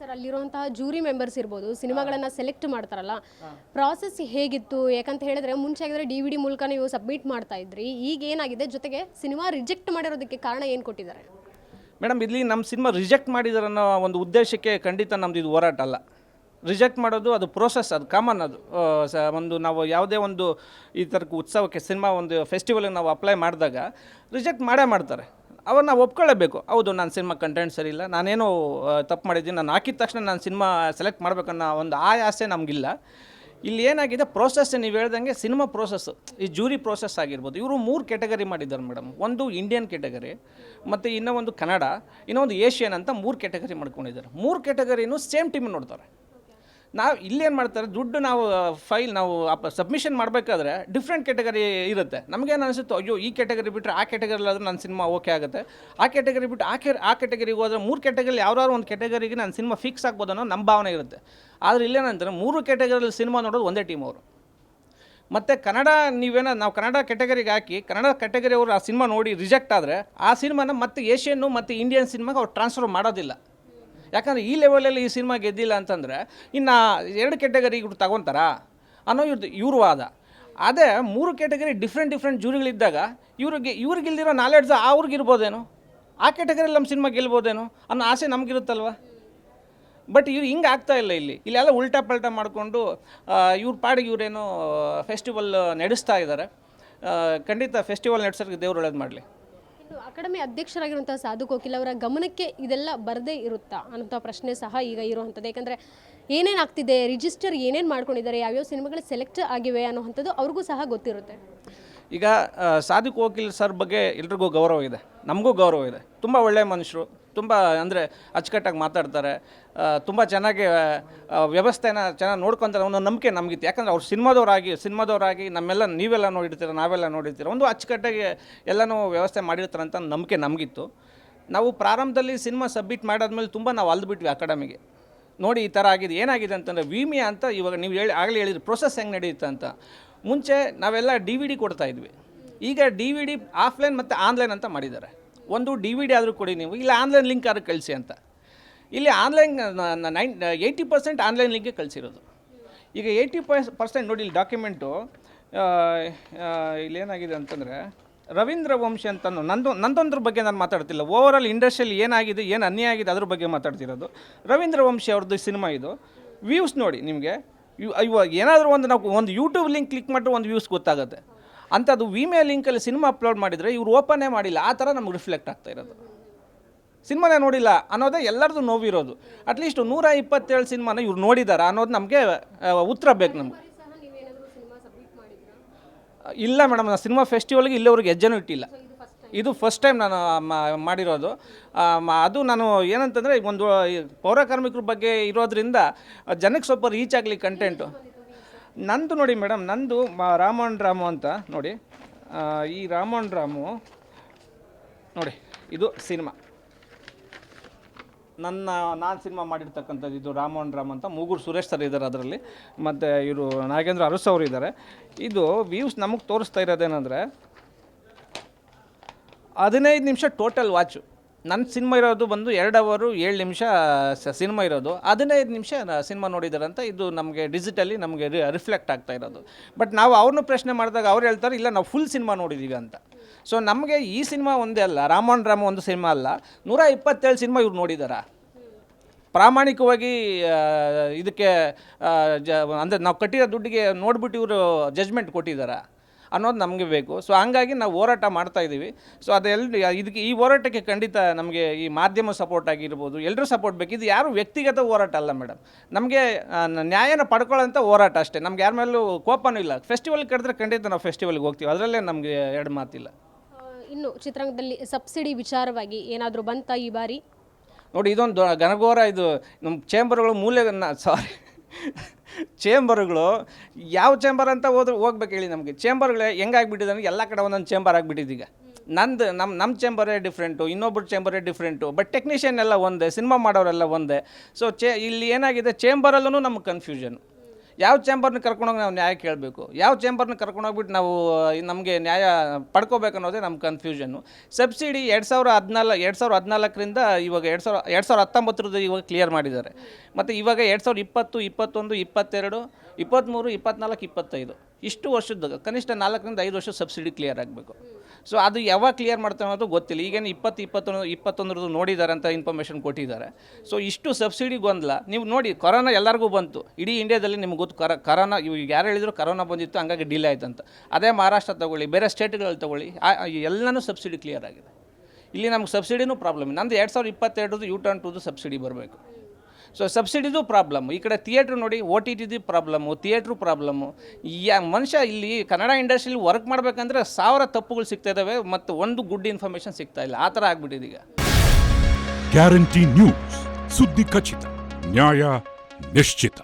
Sir ಅಲ್ಲಿರುವಂತಹ jury members ಇರ್ಬೋದು, ಸಿನಿಮಾಗಳನ್ನು ಸೆಲೆಕ್ಟ್ ಮಾಡ್ತಾರಲ್ಲ, ಪ್ರಾಸೆಸ್ ಹೇಗಿತ್ತು? ಯಾಕಂತ ಹೇಳಿದ್ರೆ ಮುಂಚೆ ಆಗಿದ್ರೆ DVD ಮೂಲಕ ನೀವು ಸಬ್ಮಿಟ್ ಮಾಡ್ತಾ ಇದ್ರಿ, ಈಗ ಏನಾಗಿದೆ? ಜೊತೆಗೆ ಸಿನಿಮಾ ರಿಜೆಕ್ಟ್ ಮಾಡಿರೋದಕ್ಕೆ ಕಾರಣ ಏನು ಕೊಟ್ಟಿದ್ದಾರೆ? ಮೇಡಮ್, ಇಲ್ಲಿ ನಮ್ಮ ಸಿನಿಮಾ ರಿಜೆಕ್ಟ್ ಮಾಡಿದಾರೆ ಅನ್ನೋ ಒಂದು ಉದ್ದೇಶಕ್ಕೆ ಖಂಡಿತ ನಮ್ಮದು ಇದು ಹೋರಾಟ ಅಲ್ಲ. ರಿಜೆಕ್ಟ್ ಮಾಡೋದು ಅದು ಪ್ರೋಸೆಸ್, ಅದು ಕಾಮನ್. ಅದು ಒಂದು ನಾವು ಯಾವುದೇ ಒಂದು ಈ ಥರಕ್ಕೆ ಉತ್ಸವಕ್ಕೆ ಸಿನಿಮಾ ಒಂದು ಫೆಸ್ಟಿವಲ್ಗೆ ನಾವು ಅಪ್ಲೈ ಮಾಡಿದಾಗ ರಿಜೆಕ್ಟ್ ಮಾಡೇ ಮಾಡ್ತಾರೆ. ಅವಾಗ ನಾವು ಒಪ್ಕೊಳ್ಳೇಬೇಕು. ಹೌದು, ನಾನು ಸಿನಿಮಾ ಕಂಟೆಂಟ್ ಸರಿ ಇಲ್ಲ, ನಾನೇನೋ ತಪ್ಪು ಮಾಡಿದ್ದೀನಿ, ನಾನು ಹಾಕಿದ ತಕ್ಷಣ ನಾನು ಸಿನಿಮಾ ಸೆಲೆಕ್ಟ್ ಮಾಡಬೇಕನ್ನೋ ಒಂದು ಆಸೆ ನಮಗಿಲ್ಲ. ಇಲ್ಲಿ ಏನಾಗಿದೆ ಪ್ರೋಸೆಸ್, ನೀವು ಹೇಳ್ದಂಗೆ ಸಿನಿಮಾ ಪ್ರೋಸೆಸ್ಸು, ಈ ಜೂರಿ ಪ್ರೋಸೆಸ್ ಆಗಿರ್ಬೋದು. ಇವರು 3 ಕ್ಯಾಟಗರಿ ಮಾಡಿದ್ದಾರೆ ಮೇಡಮ್. ಒಂದು ಇಂಡಿಯನ್ ಕ್ಯಾಟಗರಿ, ಮತ್ತು ಇನ್ನೂ ಒಂದು ಕನ್ನಡ, ಇನ್ನೊಂದು ಏಷ್ಯನ್ ಅಂತ 3 ಕ್ಯಾಟಗರಿ ಮಾಡ್ಕೊಂಡಿದ್ದಾರೆ. 3 ಕ್ಯಾಟಗರಿನೂ ಸೇಮ್ ಟೀಮ್ ನೋಡ್ತಾರೆ. ನಾವು ಇಲ್ಲೇನು ಮಾಡ್ತಾರೆ, ದುಡ್ಡು ನಾವು ಫೈಲ್ ನಾವು ಸಬ್ಮಿಷನ್ ಮಾಡಬೇಕಾದ್ರೆ ಡಿಫ್ರೆಂಟ್ ಕ್ಯಾಟಗರಿ ಇರುತ್ತೆ. ನಮಗೇನು ಅನಿಸುತ್ತೋ, ಅಯ್ಯೋ ಈ ಕ್ಯಾಟಗರಿ ಬಿಟ್ಟರೆ ಆ ಕ್ಯಾಟಗರಿಲಾದರೂ ನನ್ನ ಸಿನಿಮಾ ಓಕೆ ಆಗುತ್ತೆ, ಆ ಕ್ಯಾಟಗರಿ ಬಿಟ್ಟು ಆ ಕ್ಯಾಟಗರಿಗೆ ಹೋದರೆ 3 ಕ್ಯಾಟಗರಿ ಯಾವ್ದಾದ್ರು ಒಂದು ಕ್ಯಾಟಗರಿಗೆ ನನ್ನ ಸಿನಿಮಾ ಫಿಕ್ಸ್ ಆಗ್ಬೋದು ಅನ್ನೋ ನಮ್ಮ ಭಾವನೆ ಇರುತ್ತೆ. ಆದರೆ ಇಲ್ಲೇನಂತಾರೆ 3 ಕ್ಯಾಟಗರಿಯಲ್ಲಿ ಸಿನಿಮಾ ನೋಡೋದು ಒಂದೇ ಟೀಮ್ ಅವರು. ಮತ್ತು ಕನ್ನಡ ನಾವು ಕನ್ನಡ ಕ್ಯಾಟಗರಿಗೆ ಹಾಕಿ ಕನ್ನಡ ಕ್ಯಾಟಗರಿ ಅವರು ಆ ಸಿನಿಮಾ ನೋಡಿ ರಿಜೆಕ್ಟ್ ಆದರೆ ಆ ಸಿನಿಮಾನ ಮತ್ತೆ ಏಷ್ಯನ್ನು ಮತ್ತು ಇಂಡಿಯನ್ ಸಿನಿಮಾಗೆ ಅವ್ರು ಟ್ರಾನ್ಸ್ಫರ್ ಮಾಡೋದಿಲ್ಲ. ಯಾಕಂದರೆ ಈ ಲೆವೆಲಲ್ಲಿ ಈ ಸಿನಿಮಾ ಗೆದ್ದಿಲ್ಲ ಅಂತಂದರೆ ಇನ್ನು 2 ಕ್ಯಾಟಗರಿ ಇವ್ರು ತಗೊತಾರಾ ಅನ್ನೋ ಇವ್ರ ವಾದ. ಅದೇ 3 ಕ್ಯಾಟಗರಿ ಡಿಫ್ರೆಂಟ್ ಜೂರಿಗಳಿದ್ದಾಗ ಇವ್ರಿಗೆ ಇಲ್ದಿರೋ ನಾಲೆಡ್ಜ್ ಅವ್ರಿಗಿರ್ಬೋದೇನೋ, ಆ ಕ್ಯಾಟಗರಿಯಲ್ಲಿ ನಮ್ಮ ಸಿನಿಮಾ ಗೆಲ್ಬೋದೇನೋ ಅನ್ನೋ ಆಸೆ ನಮಗಿರುತ್ತಲ್ವ. ಬಟ್ ಇವ್ರು ಹಿಂಗೆ ಆಗ್ತಾ ಇಲ್ಲ. ಇಲ್ಲೆಲ್ಲ ಉಲ್ಟಾ ಪಲ್ಟಾ ಮಾಡಿಕೊಂಡು ಇವ್ರ ಪಾಡಿಗೆ ಇವರೇನೋ ಫೆಸ್ಟಿವಲ್ ನಡೆಸ್ತಾ ಇದ್ದಾರೆ. ಖಂಡಿತ ಫೆಸ್ಟಿವಲ್ ನಡೆಸೋರಿಗೆ ದೇವ್ರು ಒಳ್ಳೇದು ಮಾಡಲಿ. ಅಕಾಡೆಮಿ ಅಧ್ಯಕ್ಷರಾಗಿರುವಂತಹ ಸಾಧು ಕೋಕಿಲ್ ಅವರ ಗಮನಕ್ಕೆ ಇದೆಲ್ಲ ಬರದೇ ಇರುತ್ತಾ ಅನ್ನೋ ಪ್ರಶ್ನೆ ಸಹ ಈಗ ಇರುವಂಥದ್ದು. ಯಾಕಂದರೆ ಏನೇನಾಗ್ತಿದೆ, ರಿಜಿಸ್ಟರ್ ಏನೇನು ಮಾಡ್ಕೊಂಡಿದ್ದಾರೆ, ಯಾವ್ಯಾವ ಸಿನಿಮಾಗಳು ಸೆಲೆಕ್ಟ್ ಆಗಿವೆ ಅನ್ನೋವಂಥದ್ದು ಅವ್ರಿಗೂ ಸಹ ಗೊತ್ತಿರುತ್ತೆ. ಈಗ ಸಾಧು ಕೋಕಿಲ್ ಸರ್ ಬಗ್ಗೆ ಎಲ್ರಿಗೂ ಗೌರವ ಇದೆ, ನಮಗೂ ಗೌರವ ಇದೆ. ತುಂಬ ಒಳ್ಳೆಯ ಮನುಷ್ಯರು, ತುಂಬ ಅಂದರೆ ಅಚ್ಚುಕಟ್ಟಾಗಿ ಮಾತಾಡ್ತಾರೆ, ತುಂಬ ಚೆನ್ನಾಗಿ ವ್ಯವಸ್ಥೆನ ಚೆನ್ನಾಗಿ ನೋಡ್ಕೊತಾರೆ ಅನ್ನೋ ನಂಬಿಕೆ ನಮಗಿತ್ತು. ಯಾಕಂದರೆ ಅವ್ರು ಸಿನಿಮಾದವರಾಗಿ ನೀವೆಲ್ಲ ನೋಡಿರ್ತೀರ, ನಾವೆಲ್ಲ ನೋಡಿರ್ತೀರ, ಒಂದು ಅಚ್ಚುಕಟ್ಟಾಗಿ ಎಲ್ಲನೂ ವ್ಯವಸ್ಥೆ ಮಾಡಿರ್ತಾರೆ ಅಂತ ನಂಬಿಕೆ ನಮಗಿತ್ತು. ನಾವು ಪ್ರಾರಂಭದಲ್ಲಿ ಸಿನಿಮಾ ಸಬ್ಮಿಟ್ ಮಾಡಾದ್ಮೇಲೆ ತುಂಬ ನಾವು ಅಲ್ದುಬಿಟ್ವಿ ಅಕಾಡೆಮಿಗೆ. ನೋಡಿ ಈ ಥರ ಆಗಿದೆ, ಏನಾಗಿದೆ ಅಂತಂದರೆ ವಿಮಿಯಾ ಅಂತ ಇವಾಗ ನೀವು ಆಗಲೇ ಹೇಳಿದ್ರಿ ಪ್ರೋಸೆಸ್ ಹೆಂಗೆ ನಡೆಯುತ್ತೆ ಅಂತ. ಮುಂಚೆ ನಾವೆಲ್ಲ DVD ಕೊಡ್ತಾಯಿದ್ವಿ, ಈಗ DVD ಆಫ್ಲೈನ್ ಮತ್ತು ಆನ್ಲೈನ್ ಅಂತ ಮಾಡಿದ್ದಾರೆ. ಒಂದು DVD ಆದರೂ ಕೊಡಿ ನೀವು, ಇಲ್ಲ ಆನ್ಲೈನ್ ಲಿಂಕ್ ಆದರೂ ಕಳಿಸಿ ಅಂತ. ಇಲ್ಲಿ ಆನ್ಲೈನ್ 80% ಆನ್ಲೈನ್ ಲಿಂಕೇ ಕಳಿಸಿರೋದು. ಈಗ 80% ನೋಡಿ ಇಲ್ಲಿ ಡಾಕ್ಯುಮೆಂಟು ಇಲ್ಲೇನಾಗಿದೆ ಅಂತಂದರೆ ರವೀಂದ್ರ ವಂಶಿ ಅಂತ ನಂದೊಂದ್ರ ಬಗ್ಗೆ ನಾನು ಮಾತಾಡ್ತಿಲ್ಲ, ಓವರಾಲ್ ಇಂಡಸ್ಟ್ರಿಯಲ್ಲಿ ಏನಾಗಿದೆ, ಏನು ಅನ್ಯಾಯ ಆಗಿದೆ ಅದ್ರ ಬಗ್ಗೆ ಮಾತಾಡ್ತಿರೋದು. ರವೀಂದ್ರ ವಂಶಿ ಅವ್ರದ್ದು ಸಿನಿಮಾ ಇದು. ವ್ಯೂಸ್ ನೋಡಿ ನಿಮಗೆ, ಇವಾಗ ಏನಾದರೂ ಒಂದು ಯೂಟ್ಯೂಬ್ ಲಿಂಕ್ ಕ್ಲಿಕ್ ಮಾಡಿದ್ರೆ ಒಂದು ವ್ಯೂಸ್ ಗೊತ್ತಾಗುತ್ತೆ. ಅಂಥದ್ದು ವಿಮೆ ಲಿಂಕಲ್ಲಿ ಸಿನಿಮಾ ಅಪ್ಲೋಡ್ ಮಾಡಿದರೆ ಇವ್ರು ಓಪನ್ನೇ ಮಾಡಿಲ್ಲ, ಆ ಥರ ನಮ್ಗೆ ರಿಫ್ಲೆಕ್ಟ್ ಆಗ್ತಾ ಇರೋದು. ಸಿನಿಮಾನೇ ನೋಡಿಲ್ಲ ಅನ್ನೋದೇ ಎಲ್ಲರದು ನೋವಿರೋದು. ಅಟ್ಲೀಸ್ಟ್ 127 ಸಿನಿಮಾನ ಇವ್ರು ನೋಡಿದ್ದಾರೆ ಅನ್ನೋದು ನಮಗೆ ಉತ್ತರ ಬೇಕು ನಮಗೆ. ಇಲ್ಲ ಮೇಡಮ್, ನಾನು ಸಿನಿಮಾ ಫೆಸ್ಟಿವಲ್ಗೆ ಇಲ್ಲಿವರೆಗೆ ಹೆಜ್ಜೆನೂ ಇಟ್ಟಿಲ್ಲ. ಇದು ಫಸ್ಟ್ ಟೈಮ್ ನಾನು ಮಾಡಿರೋದು. ಅದು ನಾನು ಏನಂತಂದರೆ ಒಂದು ಪೌರ ಕಾರ್ಮಿಕರ ಬಗ್ಗೆ ಇರೋದ್ರಿಂದ ಜನಕ್ಕೆ ಸ್ವಲ್ಪ ರೀಚ್ ಆಗಲಿ ಕಂಟೆಂಟು. ನಂದು ನೋಡಿ ಮೇಡಮ್, ನಂದು ರಾಮೋಹನ್ ರಾಮು ಅಂತ ನೋಡಿ, ಈ ರಾಮೋಹನ್ ರಾಮು ನೋಡಿ, ಇದು ಸಿನಿಮಾ ನಾನು ಸಿನಿಮಾ ಮಾಡಿರ್ತಕ್ಕಂಥದ್ದು. ಇದು ರಾಮೋಹನ್ ರಾಮ್ ಅಂತ, ಮೂಗೂರು ಸುರೇಶ್ ಸರ್ ಇದ್ದಾರೆ ಅದರಲ್ಲಿ, ಮತ್ತು ಇವರು ನಾಗೇಂದ್ರ ಅರಸ್ ಅವರು ಇದ್ದಾರೆ. ಇದು ವ್ಯೂಸ್ ನಮಗೆ ತೋರಿಸ್ತಾ ಇರೋದೇನೆಂದರೆ 15 ನಿಮಿಷ ಟೋಟಲ್ ವಾಚು. ನನ್ನ ಸಿನಿಮಾ ಇರೋದು ಬಂದು 2 ಅವರ್ 7 ನಿಮಿಷ ಸಿನಿಮಾ ಇರೋದು, 15 ನಿಮಿಷ ಸಿನಿಮಾ ನೋಡಿದ್ದಾರೆ ಅಂತ ಇದು ನಮಗೆ ಡಿಜಿಟಲಿ ನಮಗೆ ರಿಫ್ಲೆಕ್ಟ್ ಆಗ್ತಾ ಇರೋದು. ಬಟ್ ನಾವು ಅವ್ರನ್ನೂ ಪ್ರಶ್ನೆ ಮಾಡಿದಾಗ ಅವ್ರು ಹೇಳ್ತಾರೆ ಇಲ್ಲ ನಾವು ಫುಲ್ ಸಿನಿಮಾ ನೋಡಿದ್ದೀವಿ ಅಂತ. ಸೊ ನಮಗೆ ಈ ಸಿನಿಮಾ ಒಂದೇ ಅಲ್ಲ, ರಾಮೋಹನ್ ರಾಮ್ ಒಂದು ಸಿನಿಮಾ ಅಲ್ಲ, 127 ಸಿನಿಮಾ ಇವ್ರು ನೋಡಿದ್ದಾರೆ. ಪ್ರಾಮಾಣಿಕವಾಗಿ ಇದಕ್ಕೆ ಅಂದರೆ ನಾವು ಕಟ್ಟಿರೋ ದುಡ್ಡಿಗೆ ನೋಡಿಬಿಟ್ಟು ಇವರು ಜಜ್ಮೆಂಟ್ ಕೊಟ್ಟಿದ್ದಾರೆ ಅನ್ನೋದು ನಮಗೆ ಬೇಕು. ಸೊ ಹಂಗಾಗಿ ನಾವು ಹೋರಾಟ ಮಾಡ್ತಾಯಿದ್ದೀವಿ. ಸೊ ಇದಕ್ಕೆ ಈ ಹೋರಾಟಕ್ಕೆ ಖಂಡಿತ ನಮಗೆ ಈ ಮಾಧ್ಯಮ ಸಪೋರ್ಟ್ ಆಗಿರ್ಬೋದು, ಎಲ್ಲರೂ ಸಪೋರ್ಟ್ ಬೇಕು. ಇದು ಯಾರು ವ್ಯಕ್ತಿಗತ ಹೋರಾಟ ಅಲ್ಲ ಮೇಡಮ್, ನಮಗೆ ನ್ಯಾಯನ ಪಡ್ಕೊಳ್ಳೋಂಥ ಹೋರಾಟ ಅಷ್ಟೇ. ನಮ್ಗೆ ಯಾರ ಮೇಲೂ ಕೋಪನೂ ಇಲ್ಲ. ಫೆಸ್ಟಿವಲ್ ಕರೆದ್ರೆ ಖಂಡಿತ ನಾವು ಫೆಸ್ಟಿವಲ್ಗೆ ಹೋಗ್ತೀವಿ, ಅದರಲ್ಲೇ ನಮಗೆ 2 ಮಾತಿಲ್ಲ. ಇನ್ನು ಚಿತ್ರರಂಗದಲ್ಲಿ ಸಬ್ಸಿಡಿ ವಿಚಾರವಾಗಿ ಏನಾದರೂ ಬಂತಾ ಈ ಬಾರಿ? ನೋಡಿ, ಇದೊಂದು ಘನಘೋರ. ಇದು ನಮ್ಮ ಚೇಂಬರ್ಗಳು ಚೇಂಬರ್ಗಳು ಯಾವ ಚೇಂಬರ್ ಅಂತ ಹೋಗ್ಬೇಕು ಹೇಳಿ. ನಮಗೆ ಚೇಂಬರ್ಗಳು ಹೆಂಗಾಗ್ಬಿಟ್ಟಿದೆ ಅಂದರೆ ಎಲ್ಲ ಕಡೆ ಒಂದೊಂದು ಚೇಂಬರ್ ಆಗಿಬಿಟ್ಟಿದೆ. ಈಗ ನಮ್ಮ ಚೇಂಬರೇ ಡಿಫ್ರೆಂಟು, ಇನ್ನೊಬ್ಬರು ಚೇಂಬರೇ ಡಿಫ್ರೆಂಟು, ಬಟ್ ಟೆಕ್ನಿಷಿಯನ್ ಎಲ್ಲ ಒಂದೇ, ಸಿನಿಮಾ ಮಾಡೋರೆಲ್ಲ ಒಂದೇ. ಸೊ ಇಲ್ಲಿ ಏನಾಗಿದೆ, ಚೇಂಬರಲ್ಲೂ ನಮ್ಗೆ ಕನ್ಫ್ಯೂಷನ್. ಯಾವ ಚೇಂಬರ್ನ ಕರ್ಕೊಂಡೋಗಿ ನಾವು ನ್ಯಾಯ ಕೇಳಬೇಕು, ಯಾವ ಚೇಂಬರ್ನ ಕರ್ಕೊಂಡೋಗ್ಬಿಟ್ಟು ನಾವು ನಮಗೆ ನ್ಯಾಯ ಪಡ್ಕೋಬೇಕು ಅನ್ನೋದೇ ನಮ್ಮ ಕನ್ಫ್ಯೂಷನ್ನು. ಸಬ್ಸಿಡಿ 2014ರಿಂದ ಇವಾಗ 2019 ಇವಾಗ ಕ್ಲಿಯರ್ ಮಾಡಿದ್ದಾರೆ. ಮತ್ತು ಇವಾಗ 2020, 21, 22, 23, 24, 25 ಇಷ್ಟು ವರ್ಷದ ಕನಿಷ್ಠ 4ರಿಂದ 5 ವರ್ಷ ಸಬ್ಸಿಡಿ ಕ್ಲಿಯರ್ ಆಗಬೇಕು. ಸೊ ಅದು ಯಾವಾಗ ಕ್ಲಿಯರ್ ಮಾಡ್ತಾರೆ ಅನ್ನೋದು ಗೊತ್ತಿಲ್ಲ. ಈಗೇನು 21 ನೋಡಿದ್ದಾರೆ ಅಂತ ಇನ್ಫಾರ್ಮೇಷನ್ ಕೊಟ್ಟಿದ್ದಾರೆ. ಸೊ ಇಷ್ಟು ಸಬ್ಸಿಡಿ ಗೊಂದಲ. ನೀವು ನೋಡಿ, ಕೊರೋನಾ ಎಲ್ಲರಿಗೂ ಬಂತು, ಇಡೀ ಇಂಡಿಯಾದಲ್ಲಿ ನಿಮ್ಗೆ ಗೊತ್ತು. ಕೊರೋನಾ ಇವಾಗ ಯಾರು ಹೇಳಿದ್ರು ಕೊರೋನಾ ಬಂದಿತ್ತು, ಹಂಗಾಗಿ ಡಿಲೇ ಆಯ್ತು ಅಂತ. ಅದೇ ಮಹಾರಾಷ್ಟ್ರ ತಗೊಳ್ಳಿ, ಬೇರೆ ಸ್ಟೇಟ್ಗಳಲ್ಲಿ ತಗೊಳ್ಳಿ, ಎಲ್ಲನೂ ಸಬ್ಸಿಡಿ ಕ್ಲಿಯರ್ ಆಗಿದೆ. ಇಲ್ಲಿ ನಮ್ಗೆ ಸಬ್ಸಿಡಿನೂ ಪ್ರಾಬ್ಲಮ್. ನಂದು 2022 U-turn 2 ಸಬ್ಸಿಡಿ ಬರಬೇಕು. ಸೊ ಸಬ್ಸಿಡಿದು ಪ್ರಾಬ್ಲಮ್. ಈ ಕಡೆ ಥಿಯೇಟ್ರ್ ನೋಡಿ, OTTದು ಪ್ರಾಬ್ಲಮ್ಮು, ಥಿಯೇಟ್ರು ಪ್ರಾಬ್ಲಮ್ಮು. ಮನುಷ್ಯ ಇಲ್ಲಿ ಕನ್ನಡ ಇಂಡಸ್ಟ್ರಿಲಿ ವರ್ಕ್ ಮಾಡಬೇಕಂದ್ರೆ 1000 ತಪ್ಪುಗಳು ಸಿಗ್ತಾ ಇದ್ದಾವೆ, ಮತ್ತು ಒಂದು ಗುಡ್ ಇನ್ಫಾರ್ಮೇಷನ್ ಸಿಗ್ತಾ ಇಲ್ಲ. ಆ ಥರ ಆಗ್ಬಿಟ್ಟಿದೆ ಈಗ. ಗ್ಯಾರಂಟಿ ನ್ಯೂಸ್, ಸುದ್ದಿ ಖಚಿತ, ನ್ಯಾಯ ನಿಶ್ಚಿತ.